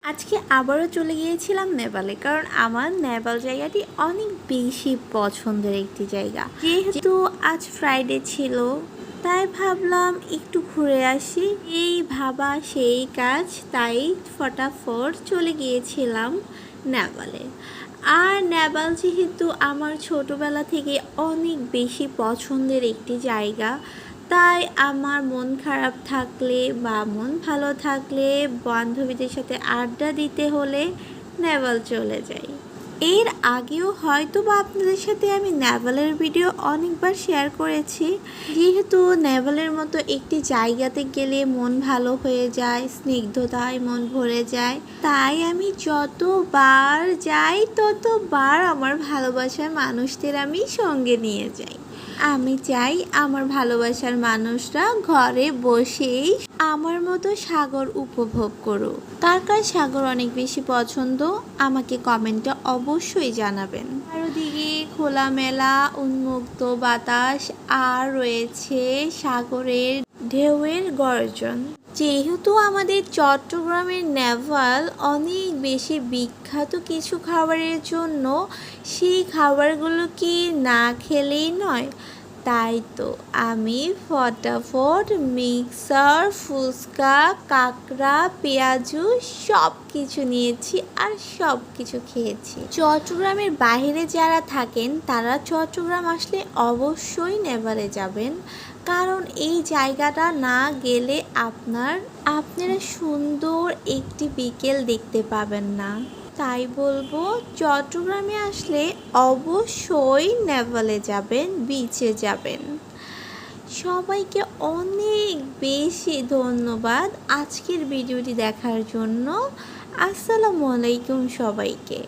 আজকে আবারও চলে গিয়েছিলাম নেপালে, কারণ আমার নেপাল জায়গাটি অনেক বেশি পছন্দের একটি জায়গা। যেহেতু আজ ফ্রাইডে ছিল, তাই ভাবলাম একটু ঘুরে আসি। এই ভাবা সেই কাজ, তাই ফটাফট চলে গিয়েছিলাম নেপালে। আর নেপাল যেহেতু আমার ছোটবেলা থেকে অনেক বেশি পছন্দের একটি জায়গা, তাই আমার মন খারাপ থাকলে বা মন ভালো থাকলে বান্ধবীদের সাথে আড্ডা দিতে হলে নেপাল চলে যাই। এর আগেও হয়তো বা আপনাদের সাথে আমি নেপালের ভিডিও অনেকবার শেয়ার করেছি। যেহেতু নেপালের মতো একটি জায়গাতে গেলে মন ভালো হয়ে যায়, স্নিগ্ধতায় মন ভরে যায়, তাই আমি যতবার যাই ততবার আমার ভালোবাসার মানুষদের আমি সঙ্গে নিয়ে যাই। আমি চাই আমার ভালোবাসার মানুষরা ঘরে বসেই আমার মতো সাগর উপভোগ করুক। কার কার সাগর অনেক বেশি পছন্দ আমাকে কমেন্টে অবশ্যই জানাবেন। চারদিকে খোলামেলা উন্মুক্ত বাতাস আর রয়েছে সাগরের ঢেউয়ের গর্জন। যেহেতু আমাদের চট্টগ্রামের নেভাল অনেক বেশি বিখ্যাত কিছু খাবারের জন্য, সেই খাবারগুলো কি না খেলেই নয়। তাই তো আমি ফটাফট মিক্সার, ফুচকা, কাঁকড়া, পেঁয়াজু সব কিছু নিয়েছি আর সব কিছু খেয়েছি। চট্টগ্রামের বাইরে যারা থাকেন তারা চট্টগ্রাম আসলে অবশ্যই নেভালে যাবেন, কারণ এই জায়গাটা না গেলে আপনারা সুন্দর একটি বিকেল দেখতে পাবেন না। তাই বলবো চট্টগ্রামে আসলে অবশ্যই নেভালে যাবেন, বিচে যাবেন। সবাইকে অনেক বেশি ধন্যবাদ আজকের ভিডিওটি দেখার জন্য। আসসালামু আলাইকুম সবাইকে।